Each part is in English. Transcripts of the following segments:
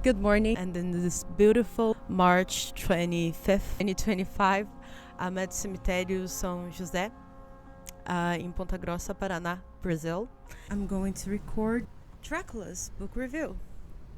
Good morning, and in this beautiful March 25th, 2025, I'm at Cemitério São José, in Ponta Grossa, Paraná, Brazil. I'm going to record Dracula's book review.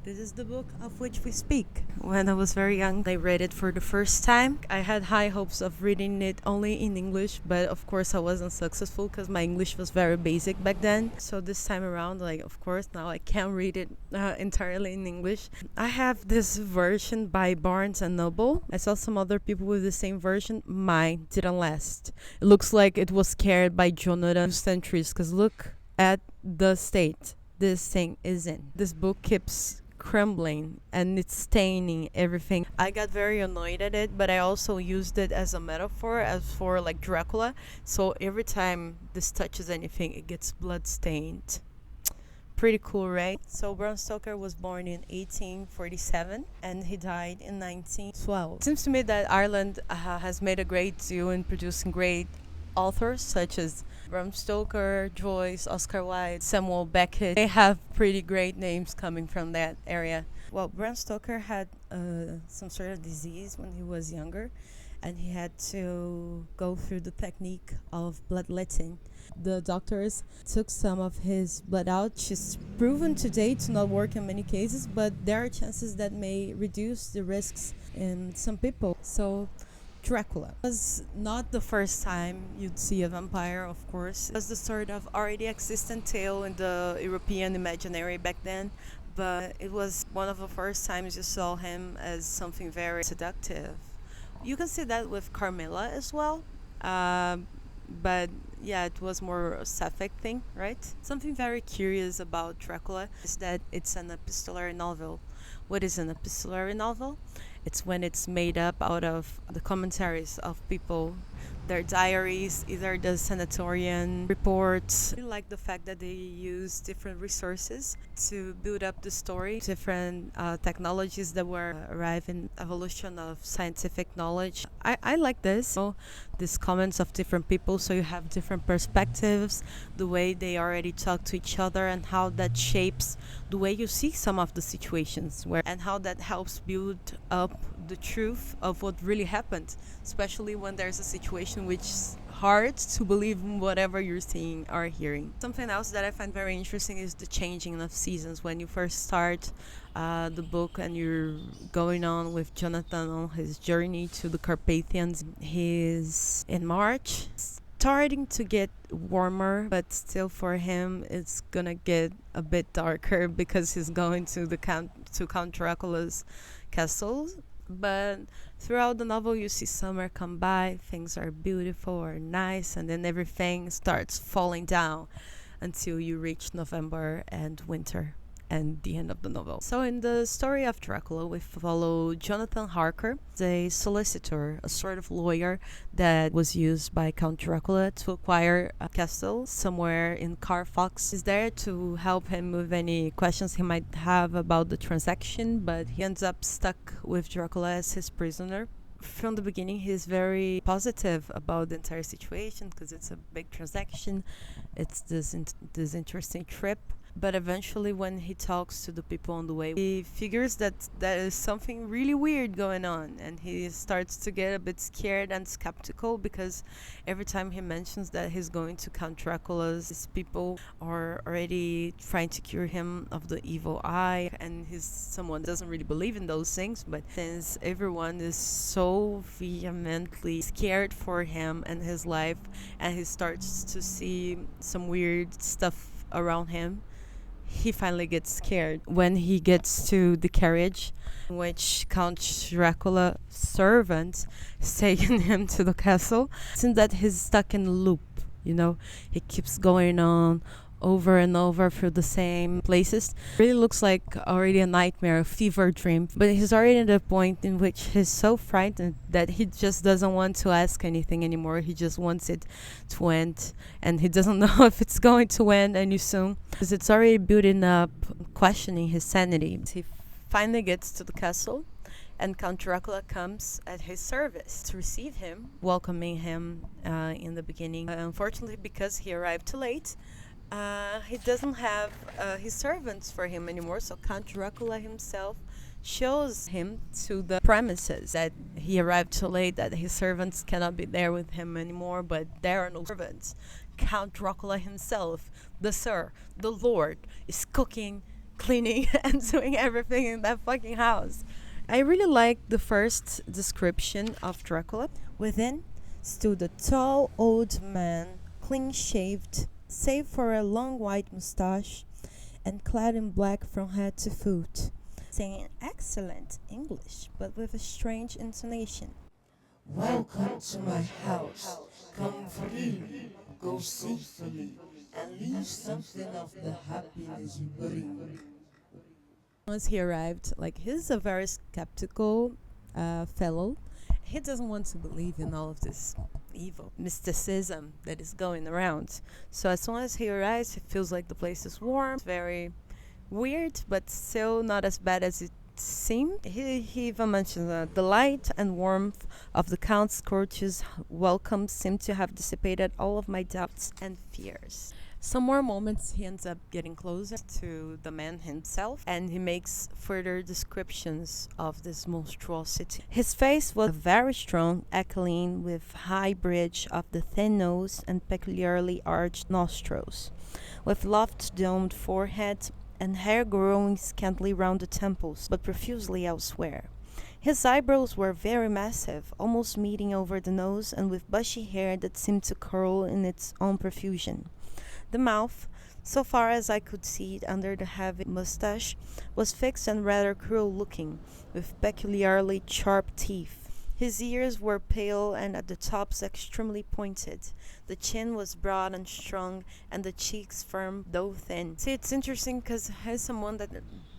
This is the book of which we speak. When I was very young, I read it for the first time. I had high hopes of reading it only in English, but of course I wasn't successful because my English was very basic back then. So this time around, of course, now I can read it entirely in English. I have this version by Barnes and Noble. I saw some other people with the same version. Mine didn't last. It looks like it was carried by Jonathan centuries, because look at the state this thing is in. This book keeps crumbling and it's staining everything. I got very annoyed at it, but I also used it as a metaphor as for like Dracula. So every time this touches anything, it gets blood stained. Pretty cool, right? So Bram Stoker was born in 1847 and he died in 1912. It seems to me that Ireland has made a great deal in producing great authors such as Bram Stoker, Joyce, Oscar Wilde, Samuel Beckett. They have pretty great names coming from that area. Well, Bram Stoker had some sort of disease when he was younger, and he had to go through the technique of bloodletting. The doctors took some of his blood out. It's proven today to not work in many cases, but there are chances that may reduce the risks in some people. So Dracula was not the first time you'd see a vampire, of course. It was the sort of already existent tale in the European imaginary back then, but it was one of the first times you saw him as something very seductive. You can see that with Carmilla as well, but yeah, it was more a sapphic thing, right? Something very curious about Dracula is that it's an epistolary novel. What is an epistolary novel? It's when it's made up out of the commentaries of people, their diaries, either the senatorian reports. I like the fact that they use different resources to build up the story, different technologies that were arriving, evolution of scientific knowledge. I like this. So, these comments of different people, so you have different perspectives, the way they already talk to each other, and how that shapes the way you see some of the situations, and how that helps build up the truth of what really happened, especially when there's a situation which is hard to believe in whatever you're seeing or hearing. Something else that I find very interesting is the changing of seasons. When you first start the book and you're going on with Jonathan on his journey to the Carpathians, he's in March, starting to get warmer, but still for him it's gonna get a bit darker because he's going to Count Dracula's castle. But throughout the novel you see summer come by, things are beautiful or nice, and then everything starts falling down until you reach November and winter and the end of the novel. So in the story of Dracula, we follow Jonathan Harker, a solicitor, a sort of lawyer that was used by Count Dracula to acquire a castle somewhere in Carfax. He's there to help him with any questions he might have about the transaction, but he ends up stuck with Dracula as his prisoner. From the beginning, he's very positive about the entire situation because it's a big transaction. It's this interesting trip. But eventually, when he talks to the people on the way, he figures that there is something really weird going on, and he starts to get a bit scared and skeptical because every time he mentions that he's going to Count Dracula's, these people are already trying to cure him of the evil eye, and he's someone that doesn't really believe in those things. But since everyone is so vehemently scared for him and his life, and he starts to see some weird stuff around him, he finally gets scared when he gets to the carriage in which Count Dracula's servant is taking him to the castle. It seems that he's stuck in a loop, he keeps going on over and over through the same places. Really looks like already a nightmare, a fever dream. But he's already at a point in which he's so frightened that he just doesn't want to ask anything anymore. He just wants it to end, and he doesn't know if it's going to end any soon, because it's already building up, questioning his sanity. He finally gets to the castle, and Count Dracula comes at his service to receive him, welcoming him in the beginning. Unfortunately, because he arrived too late, he doesn't have his servants for him anymore, so Count Dracula himself shows him to the premises, that he arrived too late, that his servants cannot be there with him anymore, but there are no servants. Count Dracula himself, the Sir, the Lord, is cooking, cleaning, and doing everything in that fucking house. I really like the first description of Dracula. Within stood a tall old man, clean-shaved, save for a long white mustache, and clad in black from head to foot, saying excellent English, but with a strange intonation. Welcome to my house. Come freely, go safely, and leave something of the happiness you bring. Once he arrived, like, he's a very skeptical fellow. He doesn't want to believe in all of this evil mysticism that is going around. So as soon as he arrives, he feels like the place is warm, very weird, but still not as bad as it seemed. He even mentioned that the light and warmth of the Count's courteous welcome seemed to have dissipated all of my doubts and fears. Some more moments, he ends up getting closer to the man himself, and he makes further descriptions of this monstrosity. His face was very strong, aquiline, with high bridge of the thin nose and peculiarly arched nostrils, with lofty-domed forehead and hair growing scantily round the temples, but profusely elsewhere. His eyebrows were very massive, almost meeting over the nose, and with bushy hair that seemed to curl in its own profusion. The mouth, so far as I could see it under the heavy mustache, was fixed and rather cruel-looking, with peculiarly sharp teeth. His ears were pale and at the tops extremely pointed. The chin was broad and strong, and the cheeks firm, though thin. See, it's interesting because he's someone that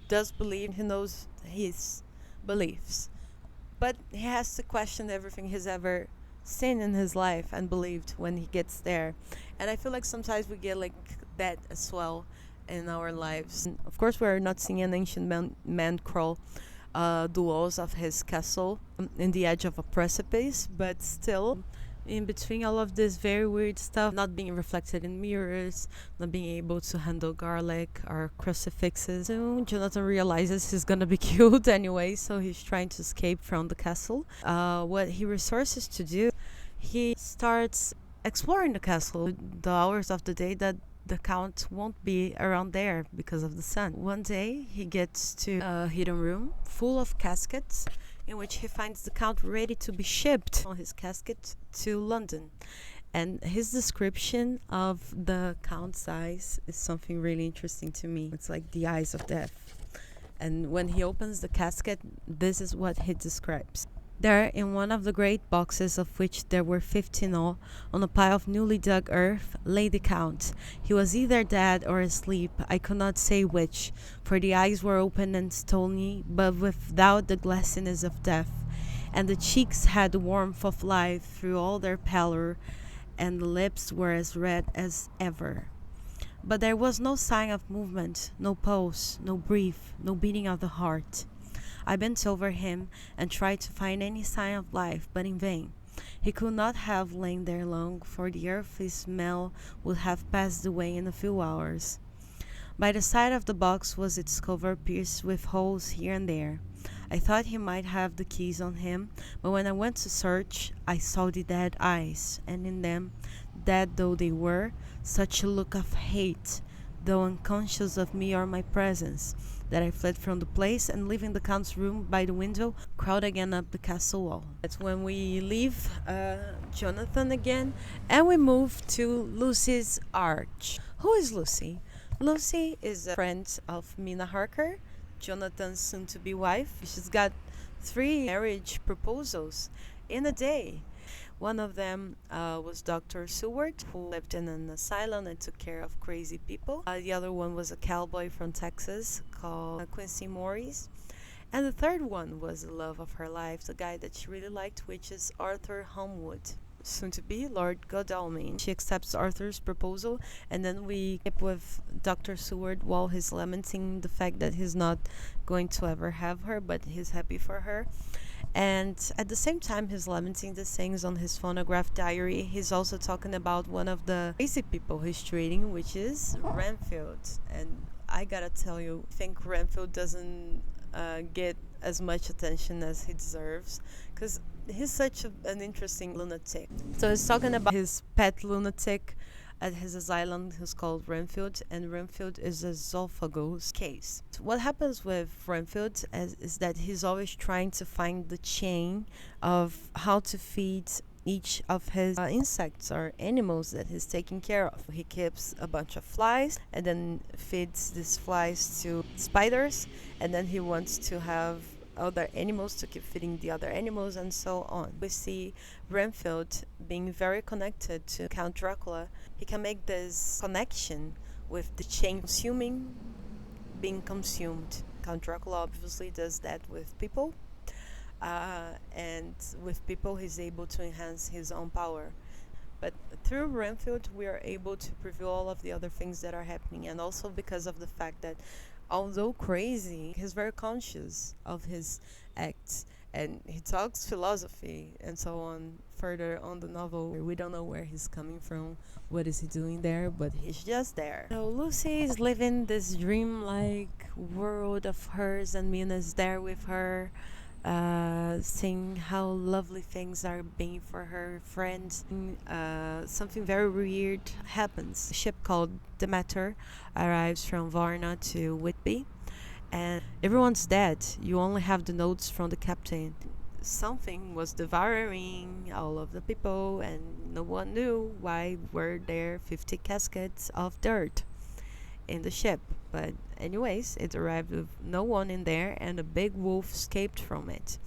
does believe, he knows his beliefs, but he has to question everything he's ever seen in his life and believed when he gets there. And I feel like sometimes we get like that as well in our lives. And of course, we're not seeing an ancient man crawl the walls of his castle in the edge of a precipice, but still, in between all of this very weird stuff, not being reflected in mirrors, not being able to handle garlic or crucifixes, soon Jonathan realizes he's gonna be killed anyway, so he's trying to escape from the castle. What he resources to do, he starts exploring the castle the hours of the day that the Count won't be around there because of the sun. One day he gets to a hidden room full of caskets, in which he finds the Count ready to be shipped on his casket to London. And his description of the Count's eyes is something really interesting to me. It's like the eyes of death. And when he opens the casket, this is what he describes. There, in one of the great boxes, of which there were 50 in all, on a pile of newly dug earth, lay the Count. He was either dead or asleep, I could not say which, for the eyes were open and stony, but without the glassiness of death, and the cheeks had the warmth of life through all their pallor, and the lips were as red as ever. But there was no sign of movement, no pulse, no breath, no beating of the heart. I bent over him and tried to find any sign of life, but in vain. He could not have lain there long, for the earthy smell would have passed away in a few hours. By the side of the box was its cover pierced with holes here and there. I thought he might have the keys on him, but when I went to search, I saw the dead eyes, and in them, dead though they were, such a look of hate, though unconscious of me or my presence, that I fled from the place, and leaving the Count's room by the window, crawled again up the castle wall. That's when we leave Jonathan again, and we move to Lucy's arch. Who is Lucy? Lucy is a friend of Mina Harker, Jonathan's soon-to-be wife. She's got 3 marriage proposals in a day. One of them was Dr. Seward, who lived in an asylum and took care of crazy people. The other one was a cowboy from Texas called Quincy Morris. And the third one was the love of her life, the guy that she really liked, which is Arthur Homewood, soon to be Lord Godalming. She accepts Arthur's proposal, and then we keep with Dr. Seward while he's lamenting the fact that he's not going to ever have her, but he's happy for her. And at the same time he's lamenting these things on his phonograph diary, he's also talking about one of the crazy people he's treating, which is Renfield. And I gotta tell you, I think Renfield doesn't get as much attention as he deserves, because he's such an interesting lunatic. So he's talking about his pet lunatic at his asylum, who's called Renfield, and Renfield is a esophagus case. So what happens with Renfield is that he's always trying to find the chain of how to feed each of his insects or animals that he's taking care of. He keeps a bunch of flies and then feeds these flies to spiders, and then he wants to have other animals to keep feeding the other animals, and so on. We see Renfield being very connected to Count Dracula. He can make this connection with the chain consuming being consumed. Count Dracula obviously does that with people, and with people he's able to enhance his own power. But through Renfield we are able to preview all of the other things that are happening, and also because of the fact that although crazy, he's very conscious of his acts, and he talks philosophy and so on further on the novel. We don't know where he's coming from, what is he doing there, but he's just there. So Lucy is living this dream-like world of hers, and Mina's there with her, seeing how lovely things are being for her friends. Something very weird happens. A ship called Demeter arrives from Varna to Whitby, and everyone's dead. You only have the notes from the captain. Something was devouring all of the people, and no one knew why were there 50 caskets of dirt in the ship. But anyways, it arrived with no one in there, and a big wolf escaped from it.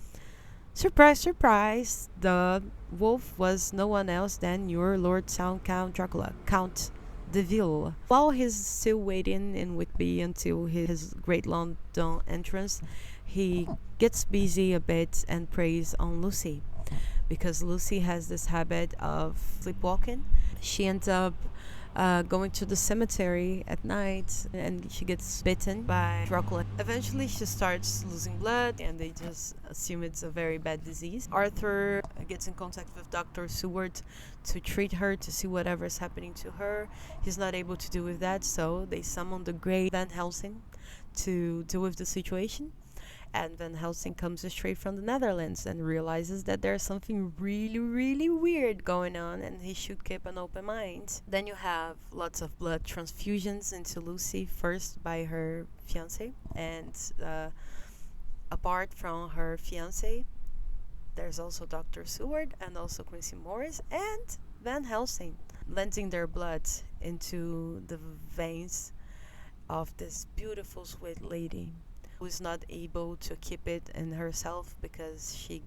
Surprise, surprise, the wolf was no one else than your Lord Sound Count Dracula, Count de Ville. While he's still waiting in Whitby until his Great London entrance, he gets busy a bit and preys on Lucy, because Lucy has this habit of sleepwalking. She ends up going to the cemetery at night, and she gets bitten by Dracula. Eventually she starts losing blood, and they just assume it's a very bad disease. Arthur gets in contact with Dr. Seward to treat her, to see whatever's happening to her. He's not able to deal with that, so they summon the great Van Helsing to deal with the situation. And Van Helsing comes straight from the Netherlands and realizes that there's something really, really weird going on, and he should keep an open mind. Then you have lots of blood transfusions into Lucy, first by her fiancé, and apart from her fiancé, there's also Dr. Seward and also Quincy Morris and Van Helsing, blending their blood into the veins of this beautiful, sweet lady, who is not able to keep it in herself because she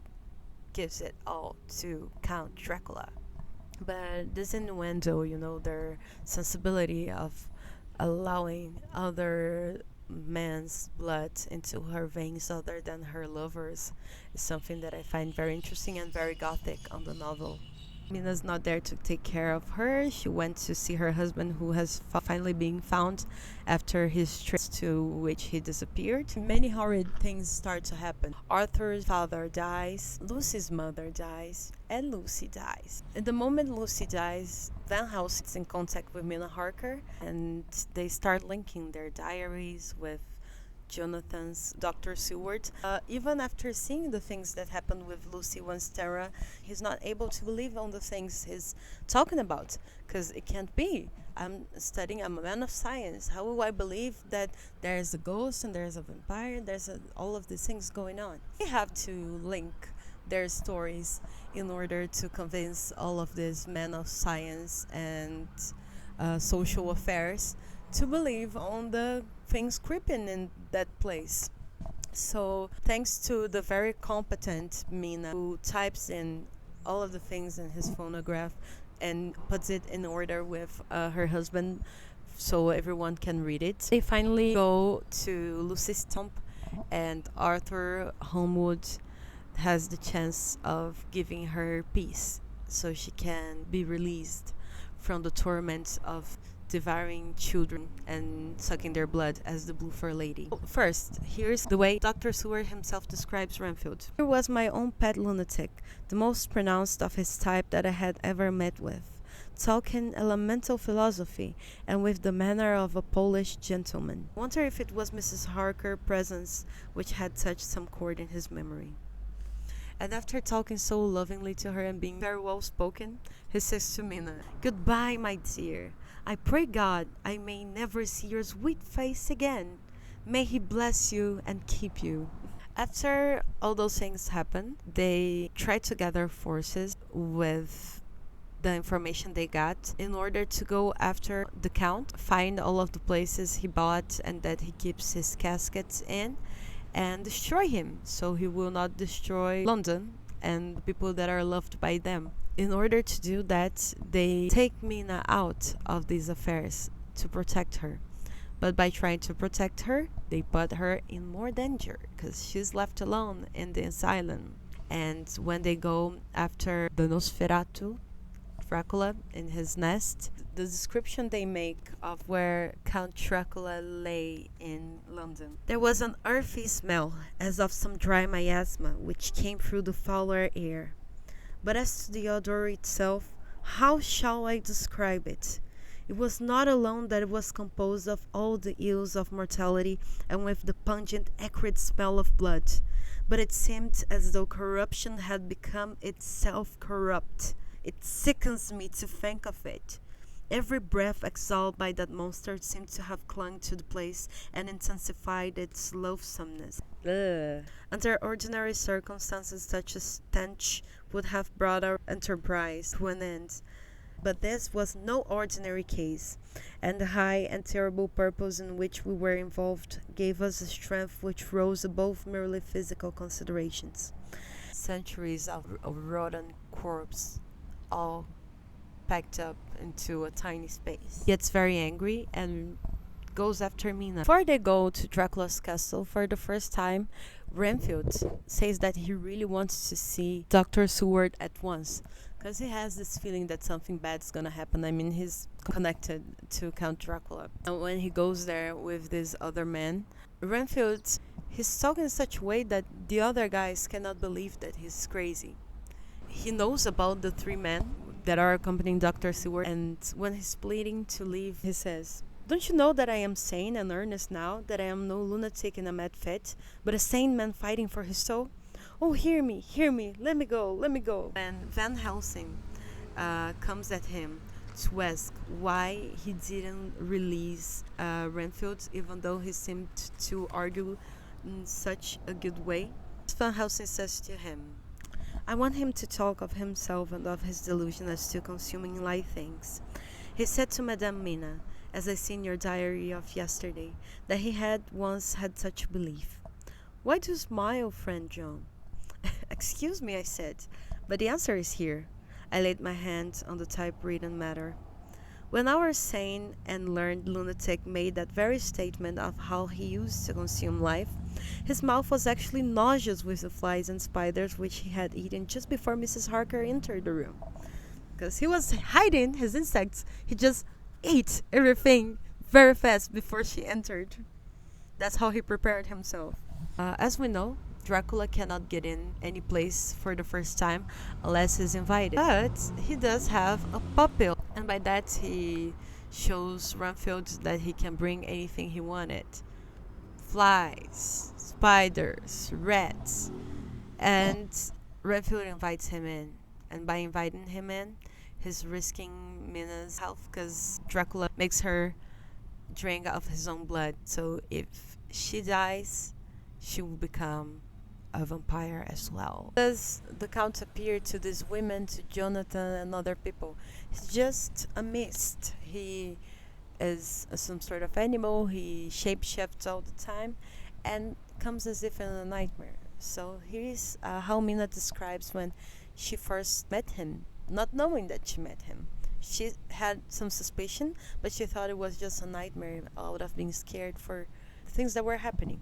gives it all to Count Dracula. But this innuendo, their sensibility of allowing other man's blood into her veins other than her lover's, is something that I find very interesting and very gothic on the novel. Mina's not there to take care of her. She went to see her husband, who has finally been found after his trip to which he disappeared. Many horrid things start to happen. Arthur's father dies, Lucy's mother dies, and Lucy dies. At the moment Lucy dies, Van Helsing is in contact with Mina Harker, and they start linking their diaries with Jonathan's Dr. Seward. Even after seeing the things that happened with Lucy Wanstera, he's not able to believe on the things he's talking about, because it can't be. I'm a man of science. How will I believe that there's a ghost and there's a vampire, all of these things going on? They have to link their stories in order to convince all of these men of science and social affairs to believe on the things creeping in that place. So thanks to the very competent Mina, who types in all of the things in his phonograph and puts it in order with her husband so everyone can read it, they finally go to Lucy's tomb, and Arthur Holmwood has the chance of giving her peace so she can be released from the torments of devouring children and sucking their blood as the Blue Fur Lady. First, here's the way Dr. Seward himself describes Renfield. Here was my own pet lunatic, the most pronounced of his type that I had ever met with. talking elemental philosophy, and with the manner of a Polish gentleman. I wonder if it was Mrs. Harker's presence which had touched some chord in his memory. And after talking so lovingly to her and being very well spoken, he says to Mina, "Goodbye, my dear. I pray God I may never see your sweet face again. May He bless you and keep you." After all those things happen, they try to gather forces with the information they got in order to go after the Count, find all of the places he bought and that he keeps his caskets in, and destroy him so he will not destroy London and the people that are loved by them. In order to do that, they take Mina out of these affairs to protect her. But by trying to protect her, they put her in more danger because she's left alone in the asylum. And when they go after the Nosferatu, Dracula, in his nest, the description they make of where Count Dracula lay in London. There was an earthy smell, as of some dry miasma, which came through the fouler air. But as to the odor itself, how shall I describe it? It was not alone that it was composed of all the ills of mortality and with the pungent, acrid smell of blood, but it seemed as though corruption had become itself corrupt. It sickens me to think of it. Every breath exhaled by that monster seemed to have clung to the place and intensified its loathsomeness. Ugh. Under ordinary circumstances, such a stench would have brought our enterprise to an end. But this was no ordinary case, and the high and terrible purpose in which we were involved gave us a strength which rose above merely physical considerations. Centuries of rotten corpse, all packed up into a tiny space. He gets very angry and goes after Mina. Before they go to Dracula's castle for the first time, Renfield says that he really wants to see Dr. Seward at once, because he has this feeling that something bad's gonna happen. I mean, he's connected to Count Dracula. And when he goes there with this other man, Renfield, he's talking in such a way that the other guys cannot believe that he's crazy. He knows about the three men that are accompanying Dr. Seward, and when he's pleading to leave, he says, "Don't you know that I am sane and earnest now, that I am no lunatic in a mad fit, but a sane man fighting for his soul? Oh, hear me, let me go, let me go." And Van Helsing comes at him to ask why he didn't release Renfield, even though he seemed to argue in such a good way. Van Helsing says to him, "I want him to talk of himself and of his delusion as to consuming light things. He said to Madame Mina, as I see in your diary of yesterday, that he had once had such a belief." "Why do you smile, friend John?" "Excuse me," I said, "but the answer is here." I laid my hand on the typewritten matter. When our sane and learned lunatic made that very statement of how he used to consume life, his mouth was actually nauseous with the flies and spiders which he had eaten just before Mrs. Harker entered the room. Because he was hiding his insects, he just ate everything very fast before she entered. That's how he prepared himself. As we know, Dracula cannot get in any place for the first time unless he's invited. But he does have a pupil, and by that he shows Renfield that he can bring anything he wanted. Flies, spiders, rats. And Renfield invites him in. And by inviting him in, he's risking Mina's health because Dracula makes her drink of his own blood. So if she dies, she will become a vampire as well. Does the Count appear to these women, to Jonathan and other people? He's just a mist. He is some sort of animal. He shapeshifts all the time and comes as if in a nightmare. So here's how Mina describes when she first met him, not knowing that she met him. She had some suspicion, but she thought it was just a nightmare out of being scared for things that were happening.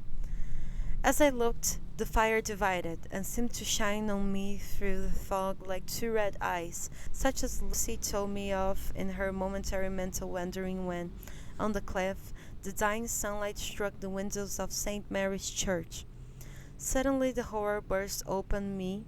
As I looked, the fire divided and seemed to shine on me through the fog like two red eyes, such as Lucy told me of in her momentary mental wandering when, on the cliff, the dying sunlight struck the windows of St. Mary's Church. Suddenly the horror burst open me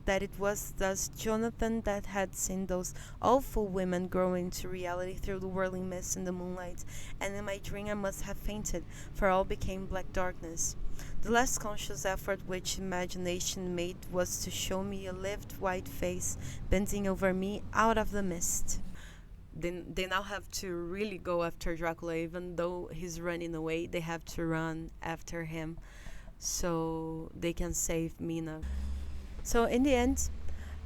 that it was thus Jonathan that had seen those awful women grow into reality through the whirling mist in the moonlight, and in my dream I must have fainted, for all became black darkness. The last conscious effort which imagination made was to show me a livid white face bending over me out of the mist. Then they now have to really go after Dracula, even though he's running away. They have to run after him so they can save Mina. So in the end,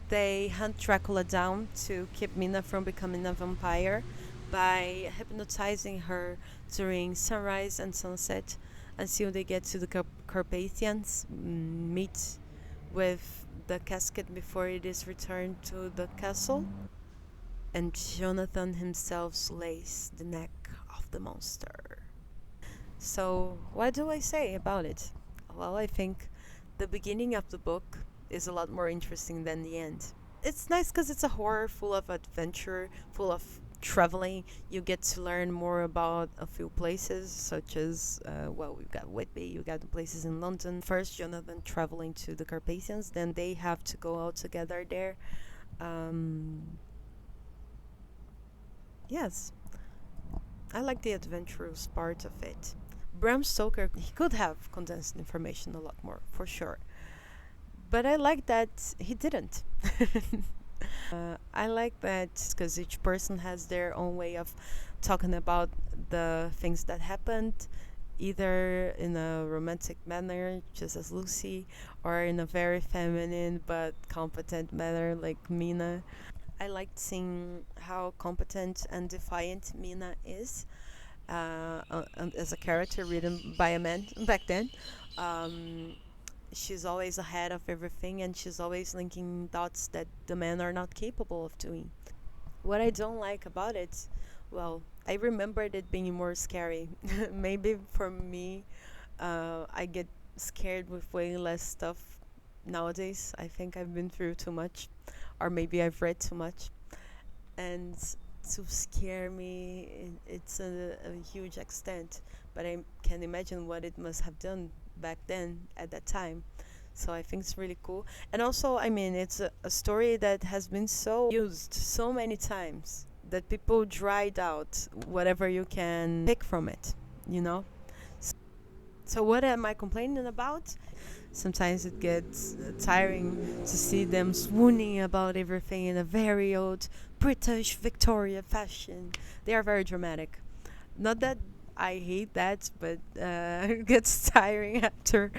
they hunt Dracula down to keep Mina from becoming a vampire by hypnotizing her during sunrise and sunset until they get to the Carpathians, meet with the casket before it is returned to the castle, and Jonathan himself slays the neck of the monster. So, what do I say about it? Well, I think the beginning of the book is a lot more interesting than the end. It's nice because it's a horror full of adventure, full of traveling. You get to learn more about a few places, such as, well, we've got Whitby, you got the places in London. First, Jonathan traveling to the Carpathians, then they have to go out together there. Yes, I like the adventurous part of it. Bram Stoker, he could have condensed information a lot more, for sure. But I like that he didn't. I like that because each person has their own way of talking about the things that happened, either in a romantic manner, just as Lucy, or in a very feminine but competent manner, like Mina. I liked seeing how competent and defiant Mina is as a character written by a man back then. Um, she's always ahead of everything, and she's always linking dots that the men are not capable of doing. What I don't like about it, well, I remembered it being more scary. Maybe for me, I get scared with way less stuff nowadays. I think I've been through too much, or maybe I've read too much. And to scare me, it's a huge extent. But I can imagine what it must have done back then at that time. So I think it's really cool. And also, I mean, it's a story that has been so used so many times that people dried out whatever you can pick from it, you know? So what am I complaining about? Sometimes it gets tiring to see them swooning about everything in a very old British Victoria fashion. They are very dramatic. Not that I hate that, but it gets tiring after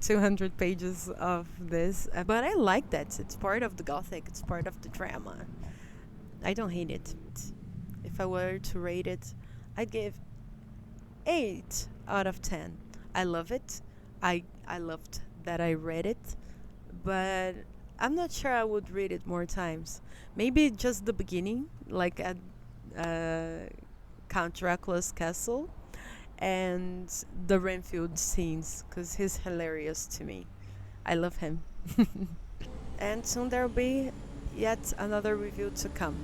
200 pages of this. But I like that. It's part of the gothic, it's part of the drama. I don't hate it. If I were to rate it, I'd give 8 out of 10. I love it. I loved that I read it, but I'm not sure I would read it more times. Maybe just the beginning, like at Count Dracula's castle, and the Renfield scenes, because he's hilarious to me. I love him. And soon there'll be yet another review to come.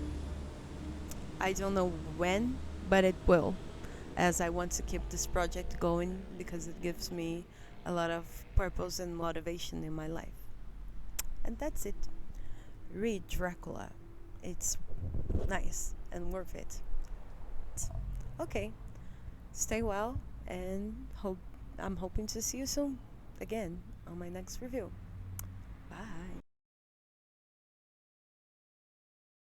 I don't know when, but it will, as I want to keep this project going because it gives me a lot of purpose and motivation in my life. And that's it. Read Dracula. It's nice and worth it. Okay. Stay well, and I'm hoping to see you soon again on my next review. Bye.